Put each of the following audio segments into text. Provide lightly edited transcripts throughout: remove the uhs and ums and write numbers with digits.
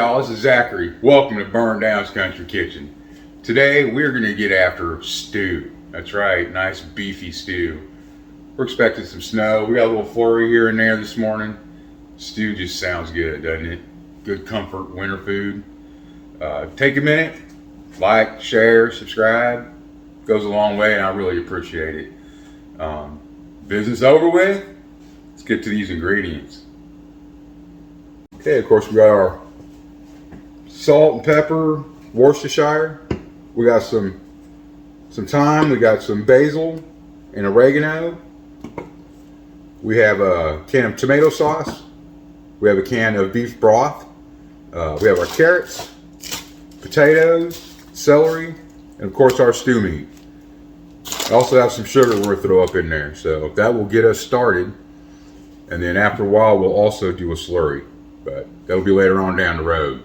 y'all, this is Zachary. Welcome to Burn Down's Country Kitchen. Today we're going to get after stew. That's right, nice beefy stew. We're expecting some snow. We got a little flurry here and there this morning. Stew just sounds good, doesn't it? Good comfort winter food. Take a minute, like, share, subscribe. Goes a long way and I really appreciate it. Business over with. Let's get to these ingredients. Okay, of course we got our salt and pepper, Worcestershire. We got some thyme. We got some basil and oregano. We have a can of tomato sauce. We have a can of beef broth. We have our carrots, potatoes, celery, and of course our stew meat. I also have some sugar we're going to throw up in there, so that will get us started. And then after a while, we'll also do a slurry, but that'll be later on down the road.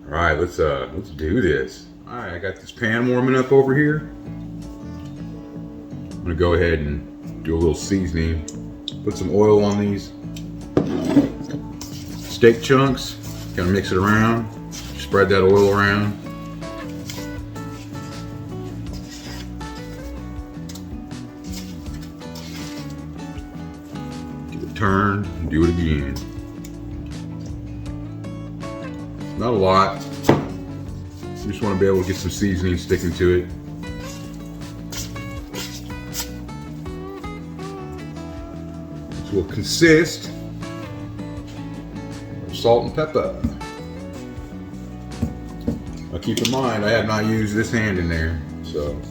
All right, let's do this. All right, I got this pan warming up over here. I'm gonna go ahead and do a little seasoning. Put some oil on these steak chunks. Kind of mix it around. Spread that oil around. Turn and do it again. Not a lot. You just want to be able to get some seasoning sticking to it. This will consist of salt and pepper. Now keep in mind, I have not used this hand in there, so.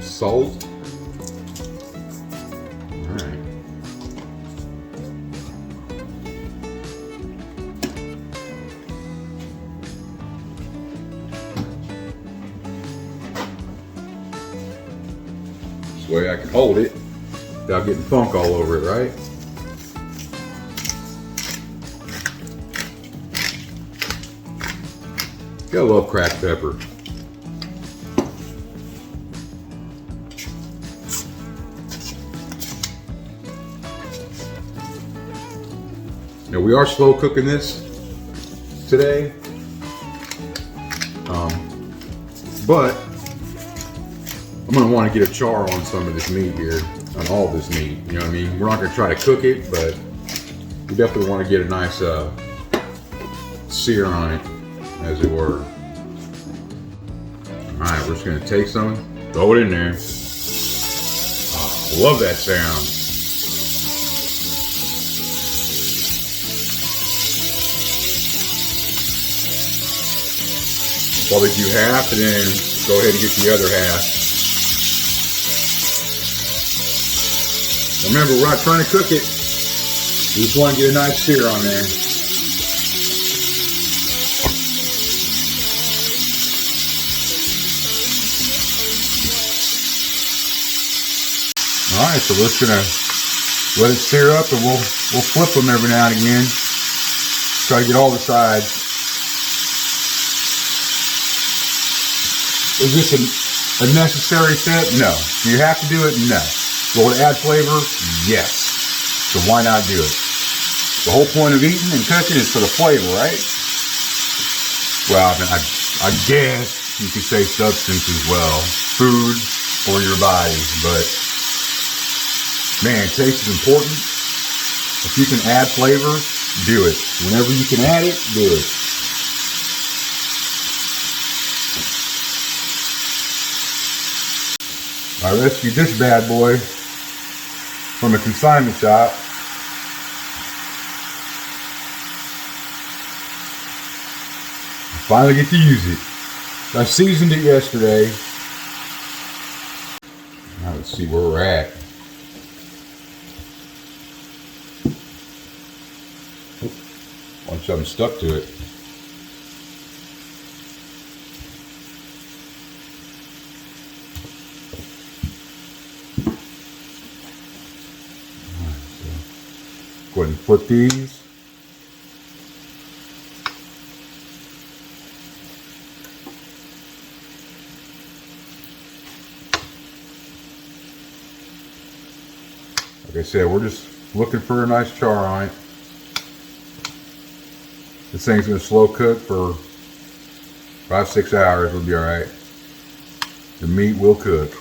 Salt. All right. This way I can hold it without getting funk all over it, right? Gotta love cracked pepper. Now we are slow cooking this today, but I'm going to want to get a char on some of this meat here, on all this meat, you know what I mean? We're not going to try to cook it, but we definitely want to get a nice sear on it, as it were. Alright, we're just going to take some, throw it in there. Oh, I love that sound. Probably do half and then go ahead and get the other half. Remember, we're not trying to cook it. We just want to get a nice sear on there. All right, so we're just gonna let it sear up, and we'll flip them every now and again. Try to get all the sides. Is this a necessary step? No. Do you have to do it? No. Will it add flavor? Yes. So why not do it? The whole point of eating and cooking is for the flavor, right? Well, I guess you could say substance as well. Food for your body. But, man, taste is important. If you can add flavor, do it. Whenever you can add it, do it. I rescued this bad boy from a consignment shop. I finally get to use it. I seasoned it yesterday. Now let's see where we're at. Once I'm stuck to it. Go ahead and flip these. Like I said, we're just looking for a nice char on it. This thing's gonna slow cook for 5-6 hours. We'll be all right. The meat will cook.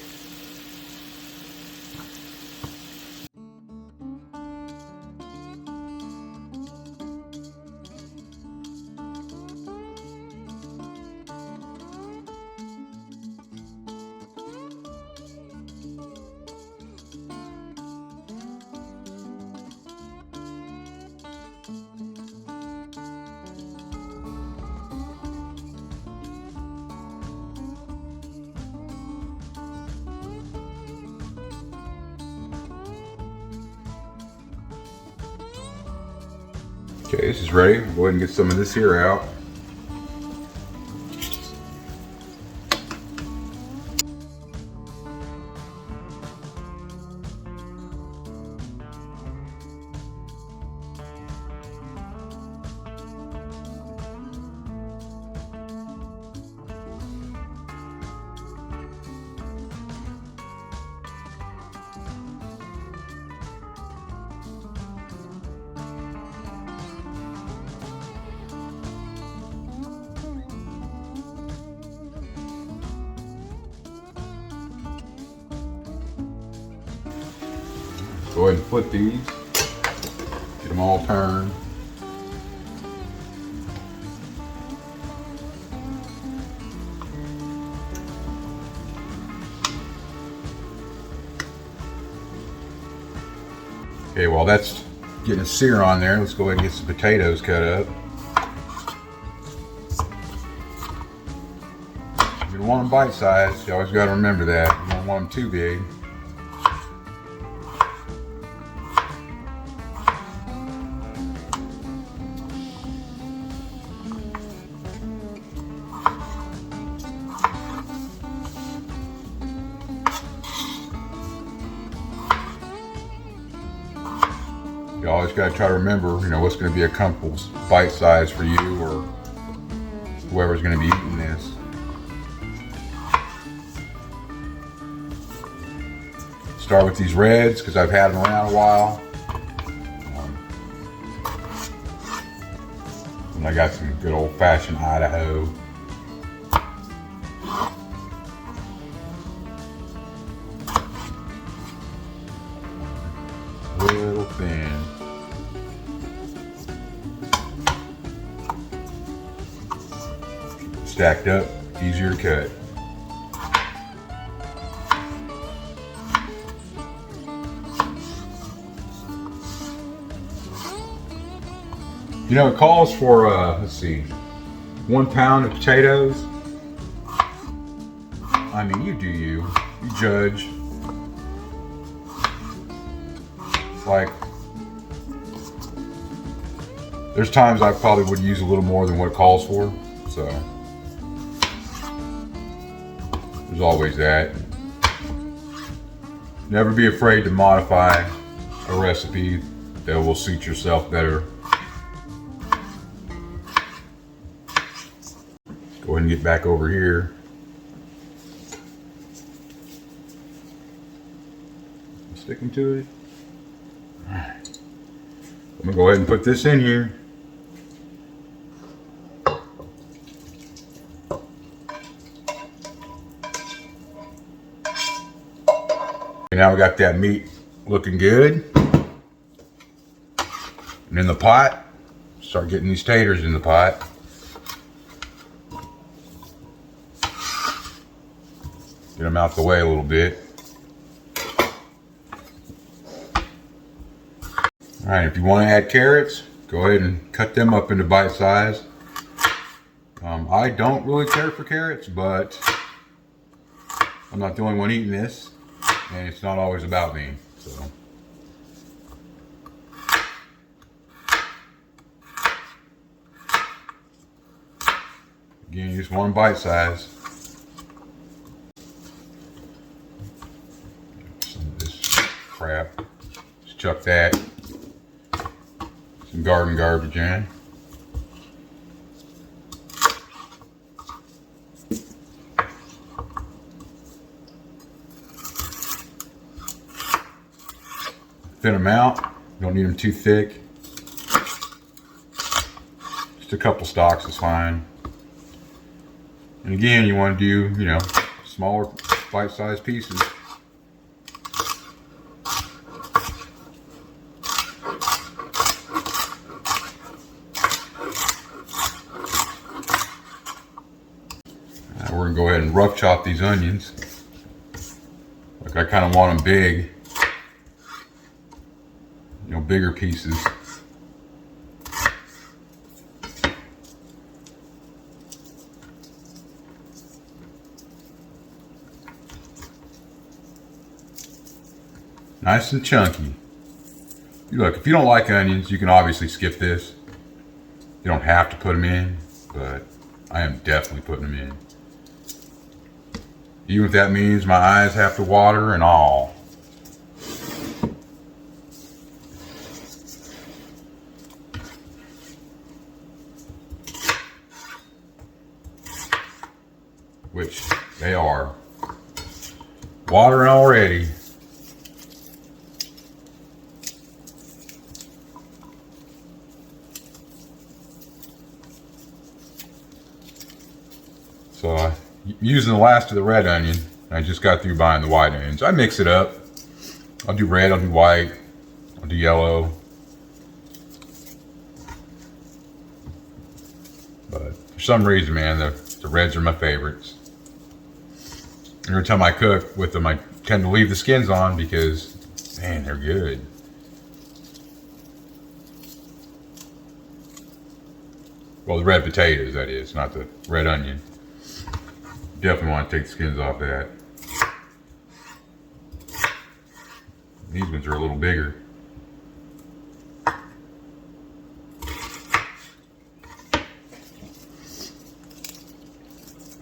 Okay, this is ready. We'll go ahead and get some of this here out. Go ahead and flip these. Get them all turned. Okay, while that's getting a sear on there, let's go ahead and get some potatoes cut up. You don't want them bite-sized. You always got to remember that. You don't want them too big. You always got to try to remember, what's going to be a comfortable bite size for you or whoever's going to be eating this. Start with these reds because I've had them around a while. And I got some good old-fashioned Idaho. Little thin. Stacked up, easier to cut. It calls for, let's see, 1 pound of potatoes. I mean, you judge. Like, there's times I probably would use a little more than what it calls for, so there's always that. Never be afraid to modify a recipe that will suit yourself better. Go ahead and get back over here. Sticking to it. Alright. I'm gonna go ahead and put this in here. And now we got that meat looking good. And in the pot, start getting these taters in the pot. Get them out the way a little bit. All right, if you want to add carrots, go ahead and cut them up into bite size. I don't really care for carrots, but I'm not the only one eating this, and it's not always about me. So. Again, just one bite size. Some of this crap. Just chuck that. Some garden garbage in. thin them out. You don't need them too thick. Just a couple stalks is fine. And again, you want to do, you know, smaller bite-sized pieces. We're gonna go ahead and rough chop these onions. Like I kind of want them big, you know, bigger pieces. Nice and chunky. Look, if you don't like onions, you can obviously skip this. You don't have to put them in, but I am definitely putting them in. Even if that means my eyes have to water and all. Which they are. Watering already. So I'm using the last of the red onion. I just got through buying the white onions. I mix it up. I'll do red, I'll do white, I'll do yellow. But for some reason, man, the reds are my favorites. Every time I cook with them, I tend to leave the skins on because, man, they're good. Well, the red potatoes, that is, not the red onion. Definitely want to take the skins off that. These ones are a little bigger.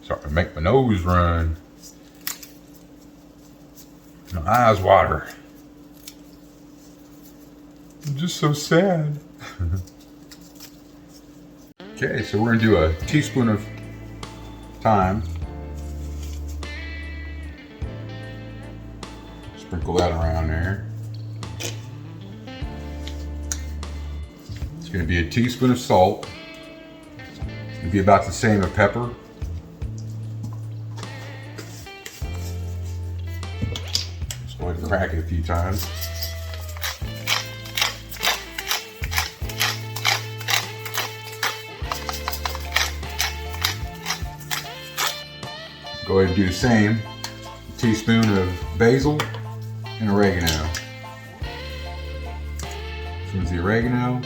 Starting to make my nose run. My eyes water. I'm just so sad. Okay, so we're gonna do a teaspoon of thyme. Sprinkle that around there. It's going to be a teaspoon of salt. It's going to be about the same of pepper. Just go ahead and crack it a few times. Go ahead and do the same. A teaspoon of basil and oregano. This one's the oregano.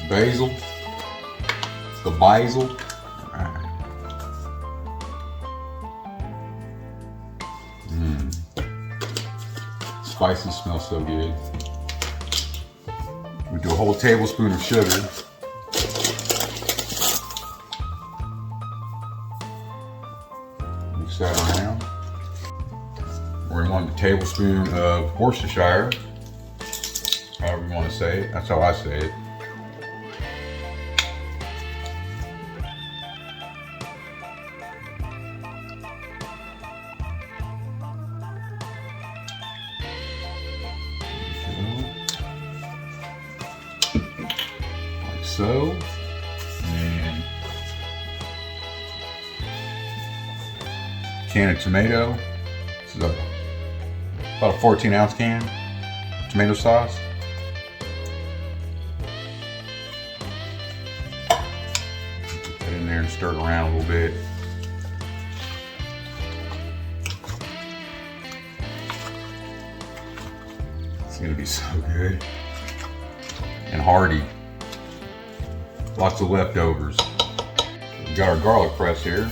Basil. The basil. Alright. Spices smell so good. We do a whole tablespoon of sugar. Mix that around. We're going to want a tablespoon of Worcestershire, however you want to say it. That's how I say it. Like so. And can of tomato. This is about a 14-ounce can tomato sauce. Put that in there and stir it around a little bit. It's gonna be so good. And hearty. Lots of leftovers. We've got our garlic press here.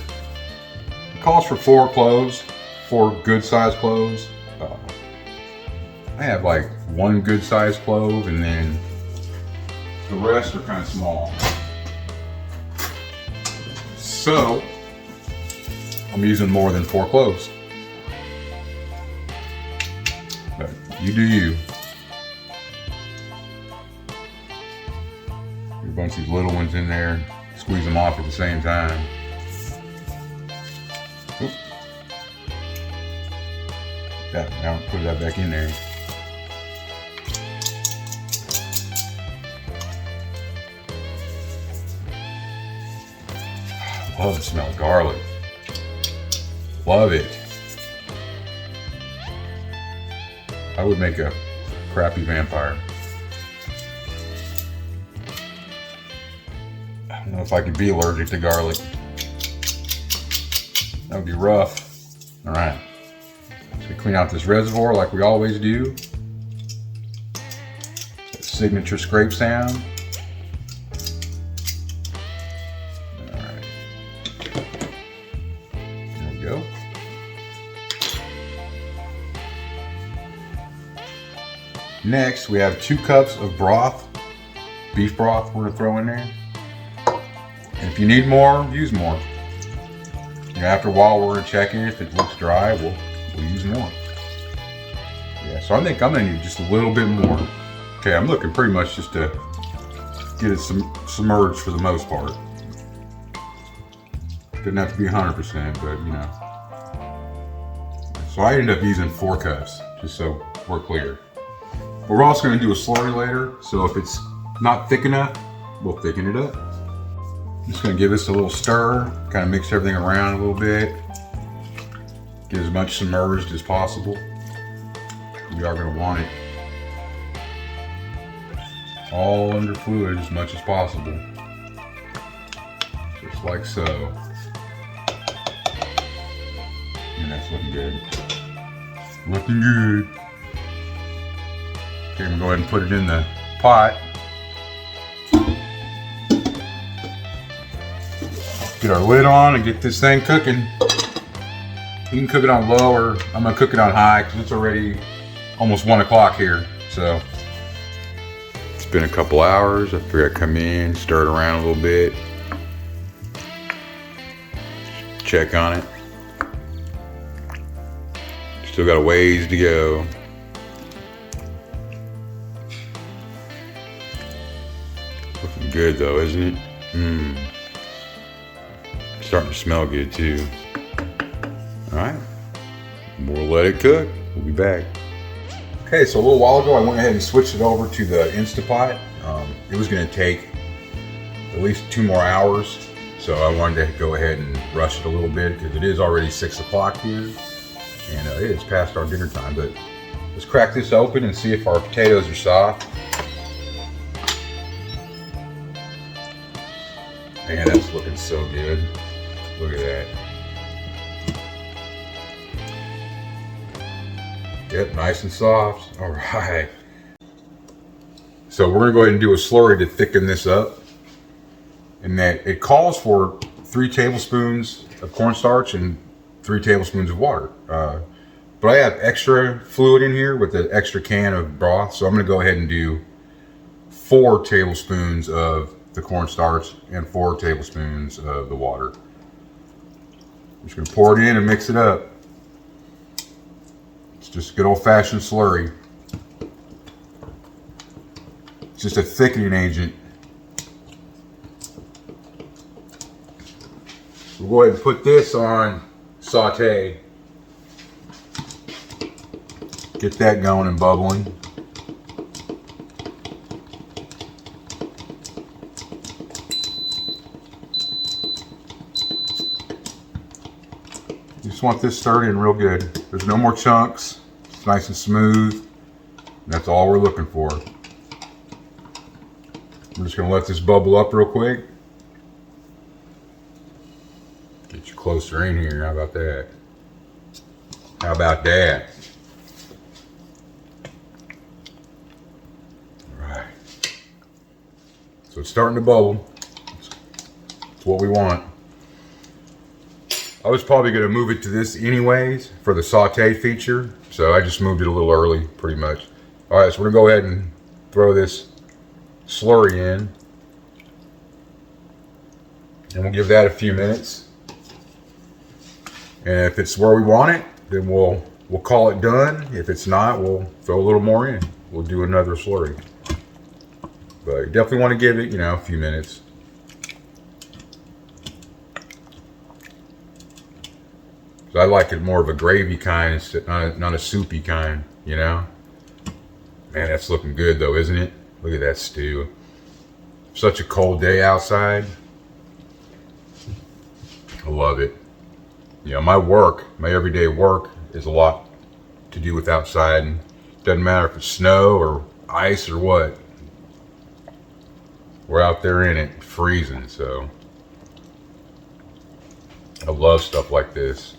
It calls for 4 cloves, 4 good sized cloves. I have like 1 good sized clove and then the rest are kind of small. So I'm using more than 4 cloves. But you do you. Get a bunch of these little ones in there, squeeze them off at the same time. Oop. that. Now put that back in there. Love the smell of garlic. Love it. I would make a crappy vampire. I don't know if I could be allergic to garlic. That would be rough. All right. So we clean out this reservoir like we always do. That signature scrape sound. All right. There we go. Next, we have 2 cups of broth, beef broth we're gonna throw in there. And if you need more, use more. You know, after a while, we're gonna check in. If it looks dry, we'll use more. Yeah, so I think I'm gonna need just a little bit more. Okay, I'm looking pretty much just to get it submerged for the most part. Didn't have to be 100%, but you know. So I ended up using 4 cups, just so we're clear. We're also going to do a slurry later, so if it's not thick enough, we'll thicken it up. I'm just going to give this a little stir, kind of mix everything around a little bit. Get as much submerged as possible. We are going to want it all under fluid as much as possible. Just like so. And that's looking good. Looking good. Okay, I'm going to go ahead and put it in the pot. Get our lid on and get this thing cooking. You can cook it on low, or I'm going to cook it on high because it's already almost 1 o'clock here. So it's been a couple hours. I figured I'd come in, stir it around a little bit, check on it. Still got a ways to go. Looking good though, isn't it? Starting to smell good too. All right, we'll let it cook. We'll be back. Okay, so a little while ago I went ahead and switched it over to the Instapot. It was going to take at least 2 more hours, so I wanted to go ahead and rush it a little bit because it is already 6 o'clock here, and it is past our dinner time. But let's crack this open and see if our potatoes are soft. Man, that's looking so good. Look at that. Yep, nice and soft. All right. So we're gonna go ahead and do a slurry to thicken this up. And that it calls for 3 tablespoons of cornstarch and 3 tablespoons of water. But I have extra fluid in here with the extra can of broth. So I'm gonna go ahead and do 4 tablespoons of the cornstarch and 4 tablespoons of the water. I'm just gonna pour it in and mix it up. It's just a good old-fashioned slurry. It's just a thickening agent. We'll go ahead and put this on saute. Get that going and bubbling. You just want this stirred in real good. There's no more chunks. It's nice and smooth. That's all we're looking for. I'm just going to let this bubble up real quick. Get you closer in here. How about that? How about that? All right. So it's starting to bubble. It's what we want. I was probably going to move it to this anyways for the saute feature. So I just moved it a little early, pretty much. All right, so we're going to go ahead and throw this slurry in. And we'll give that a few minutes. And if it's where we want it, then we'll call it done. If it's not, we'll throw a little more in. We'll do another slurry. But you definitely want to give it, a few minutes. So I like it more of a gravy kind instead, not a soupy kind, you know? Man, that's looking good though, isn't it? Look at that stew. Such a cold day outside. I love it. You know, my everyday work is a lot to do with outside, and it doesn't matter if it's snow or ice or what. We're out there in it, freezing, so I love stuff like this.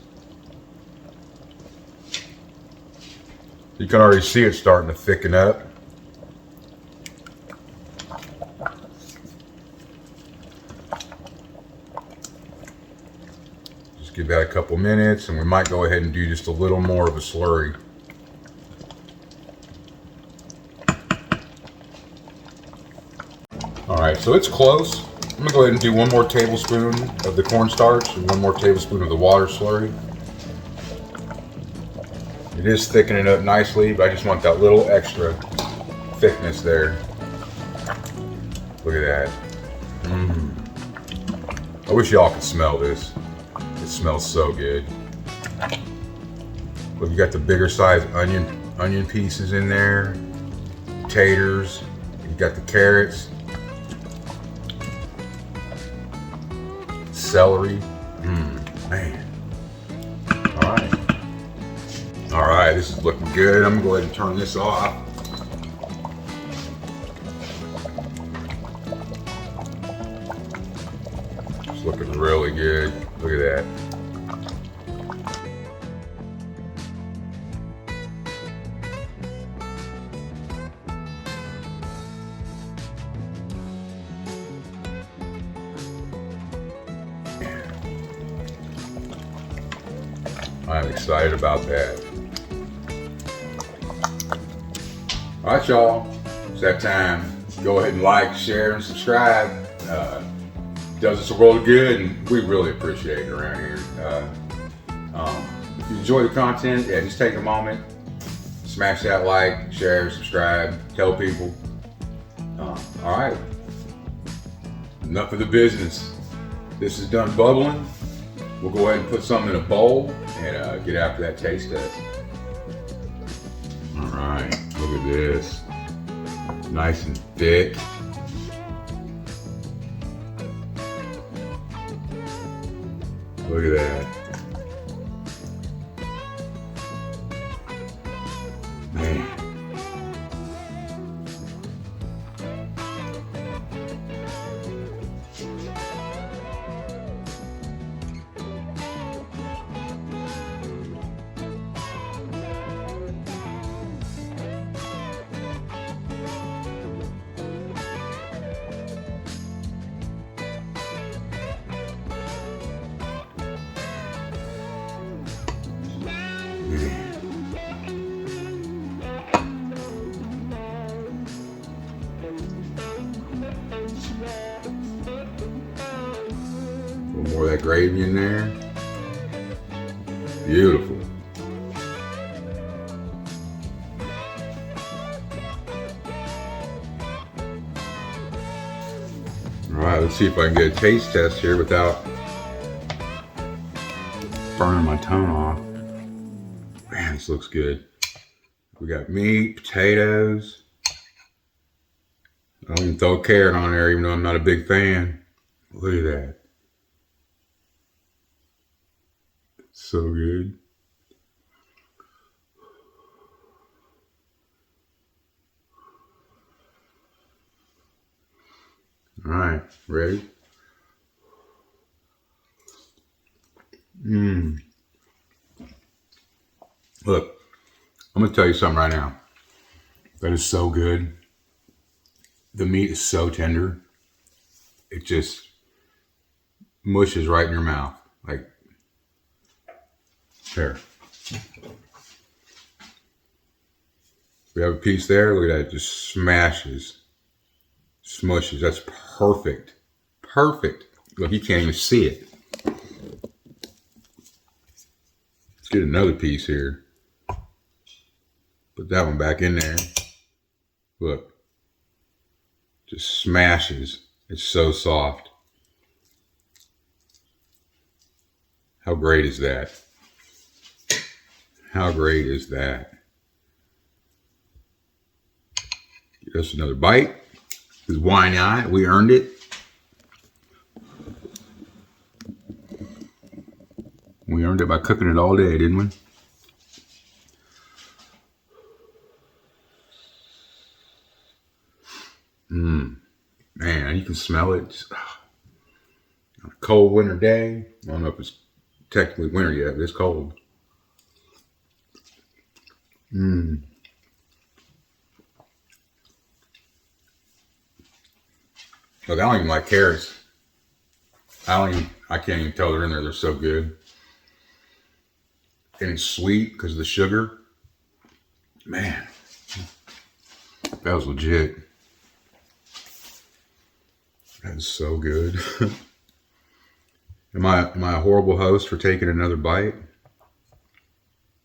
You can already see it starting to thicken up. Just give that a couple minutes, and we might go ahead and do just a little more of a slurry. All right, so it's close. I'm gonna go ahead and do 1 more tablespoon of the cornstarch and 1 more tablespoon of the water slurry. It is thickening up nicely, but I just want that little extra thickness there. Look at that. I wish y'all could smell this. It smells so good. Look, you got the bigger size onion pieces in there, taters, you got the carrots, celery. Man. All right, this is looking good. I'm gonna go ahead and turn this off. It's looking really good. Look at that. I'm excited about that. All right, y'all, it's that time. Go ahead and like, share, and subscribe. Does us a world of good, and we really appreciate it around here. If you enjoy the content, yeah, just take a moment, smash that like, share, subscribe, tell people. All right, enough of the business. This is done bubbling. We'll go ahead and put something in a bowl and get after that taste test. All right, look at this. Nice and thick. Look at that. Man. A little more of that gravy in there. Beautiful. All right, let's see if I can get a taste test here without burning my tongue off. Man, this looks good. We got meat, potatoes. I don't even throw a carrot on there, even though I'm not a big fan. Look at that. So good. All right, ready? Look, I'm gonna tell you something right now. That is so good. The meat is so tender. It just mushes right in your mouth. Like, here. We have a piece there. Look at that. It just smashes. Smushes. That's perfect. Perfect. Look, you can't even see it. Let's get another piece here. Put that one back in there. Look. Just smashes. It's so soft. How great is that? How great is that? Just another bite. Because why not? We earned it. We earned it by cooking it all day, didn't we? Man, you can smell it. Just, on a cold winter day. I don't know if it's technically winter yet, but it's cold. Look, I don't even like carrots. I can't even tell they're in there. They're so good. And it's sweet because of the sugar. Man, that was legit. That is so good. Am I a horrible host for taking another bite?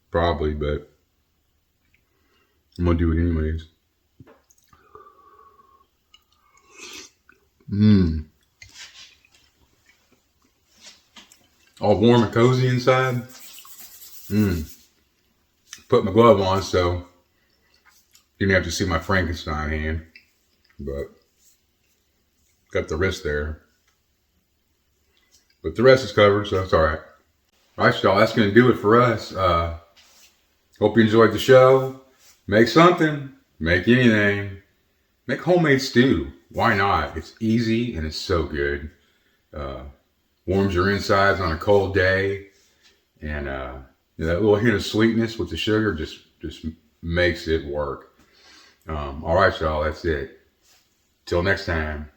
Probably, but I'm gonna do it anyways. All warm and cozy inside. Put my glove on, so you didn't have to see my Frankenstein hand, but got the wrist there. But the rest is covered, so that's all right. All right, y'all, that's going to do it for us. Hope you enjoyed the show. Make something. Make anything. Make homemade stew. Why not? It's easy and it's so good. Warms your insides on a cold day. And that little hint of sweetness with the sugar just makes it work. All right, y'all, that's it. Till next time.